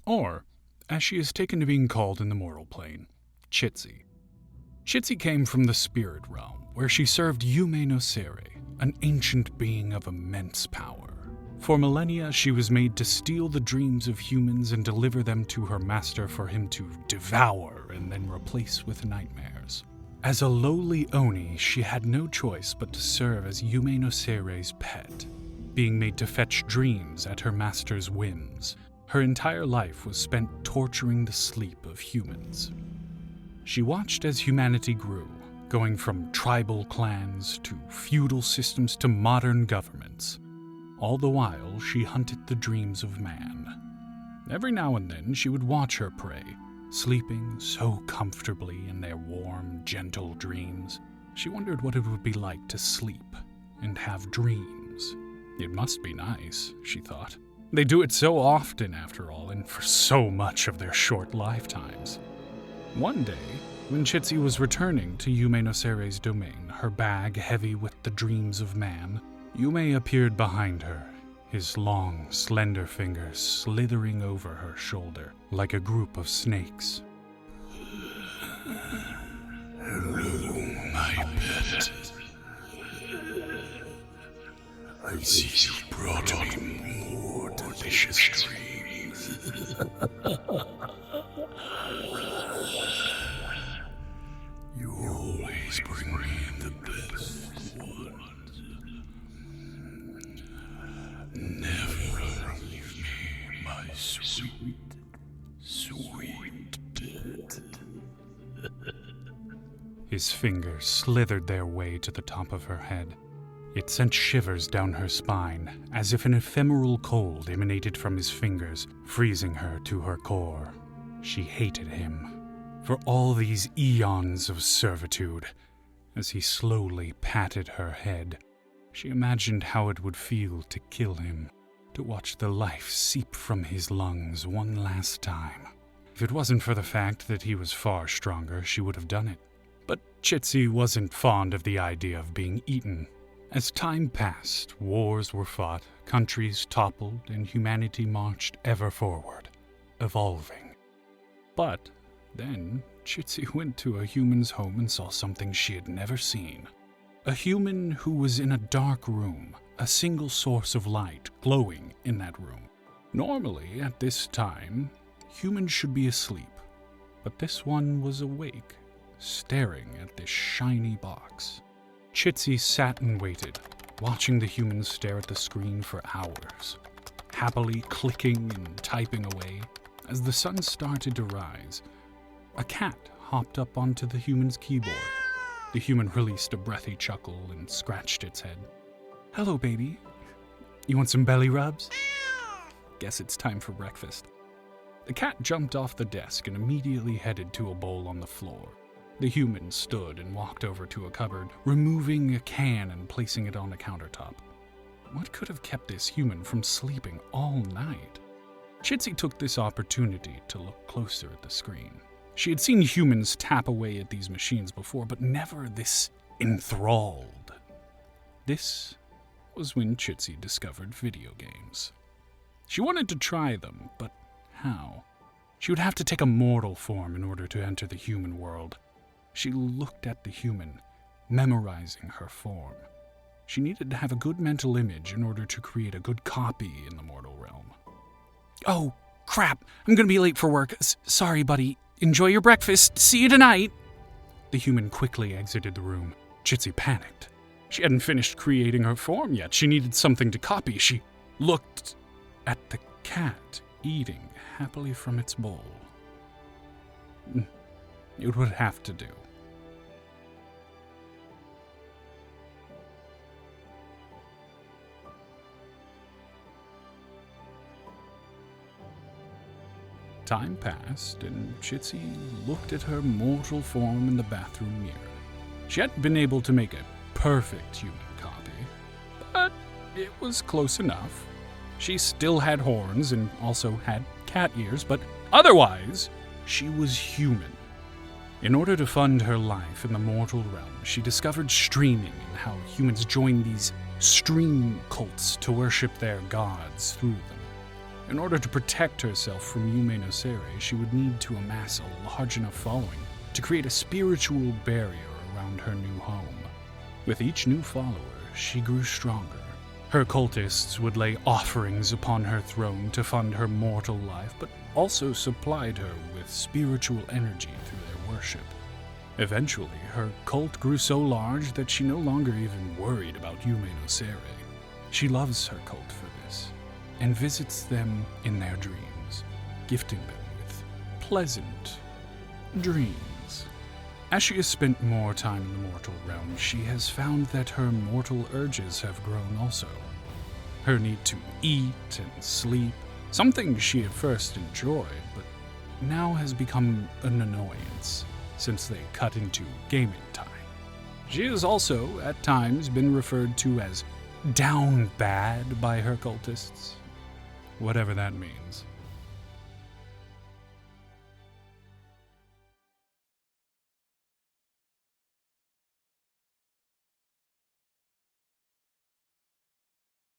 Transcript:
or, as she is taken to being called in the mortal plane, Chitzee. Chitzee came from the spirit realm, where she served Yume no Sere, an ancient being of immense power. For millennia, she was made to steal the dreams of humans and deliver them to her master for him to devour and then replace with nightmares. As a lowly Oni, she had no choice but to serve as Yume no Sere's pet, being made to fetch dreams at her master's whims. Her entire life was spent torturing the sleep of humans. She watched as humanity grew, going from tribal clans to feudal systems to modern governments. All the while, she hunted the dreams of man. Every now and then, she would watch her prey, sleeping so comfortably in their warm, gentle dreams. She wondered what it would be like to sleep and have dreams. It must be nice, she thought. They do it so often, after all, and for so much of their short lifetimes. One day, when Chitzee was returning to Yume no Sere's domain, her bag heavy with the dreams of man, Yume appeared behind her, his long, slender fingers slithering over her shoulder like a group of snakes. Hello, my pet. I see you brought me more delicious dreams. You always bring me the best ones. Never leave me, my sweet, sweet pet. His fingers slithered their way to the top of her head. It sent shivers down her spine, as if an ephemeral cold emanated from his fingers, freezing her to her core. She hated him for all these eons of servitude. As he slowly patted her head, she imagined how it would feel to kill him, to watch the life seep from his lungs one last time. If it wasn't for the fact that he was far stronger, she would have done it. But Chitzee wasn't fond of the idea of being eaten. As time passed, wars were fought, countries toppled, and humanity marched ever forward, evolving. But then Chitzee went to a human's home and saw something she had never seen. A human who was in a dark room, a single source of light glowing in that room. Normally, at this time, humans should be asleep, but this one was awake, staring at this shiny box. Chitzee sat and waited, watching the humans stare at the screen for hours, happily clicking and typing away. As the sun started to rise, a cat hopped up onto the human's keyboard. The human released a breathy chuckle and scratched its head. "Hello, baby. You want some belly rubs? Guess it's time for breakfast." The cat jumped off the desk and immediately headed to a bowl on the floor. The human stood and walked over to a cupboard, removing a can and placing it on a countertop. What could have kept this human from sleeping all night? Chitzee took this opportunity to look closer at the screen. She had seen humans tap away at these machines before, but never this enthralled. This was when Chitzee discovered video games. She wanted to try them, but how? She would have to take a mortal form in order to enter the human world. She looked at the human, memorizing her form. She needed to have a good mental image in order to create a good copy in the mortal realm. "Oh, crap! I'm gonna be late for work. Sorry, buddy. Enjoy your breakfast. See you tonight." The human quickly exited the room. Chitzee panicked. She hadn't finished creating her form yet. She needed something to copy. She looked at the cat eating happily from its bowl. It would have to do. Time passed, and Chitzee looked at her mortal form in the bathroom mirror. She hadn't been able to make a perfect human copy, but it was close enough. She still had horns and also had cat ears, but otherwise, she was human. In order to fund her life in the mortal realm, she discovered streaming and how humans joined these stream cults to worship their gods through them. In order to protect herself from Yume no Sere, she would need to amass a large enough following to create a spiritual barrier around her new home. With each new follower, she grew stronger. Her cultists would lay offerings upon her throne to fund her mortal life, but also supplied her with spiritual energy through their worship. Eventually, her cult grew so large that she no longer even worried about Yume no Sere. She loves her cult for this, and visits them in their dreams, gifting them with pleasant dreams. As she has spent more time in the mortal realm, she has found that her mortal urges have grown also. Her need to eat and sleep, something she at first enjoyed, but now has become an annoyance since they cut into gaming time. She has also, at times, been referred to as down bad by her cultists, whatever that means.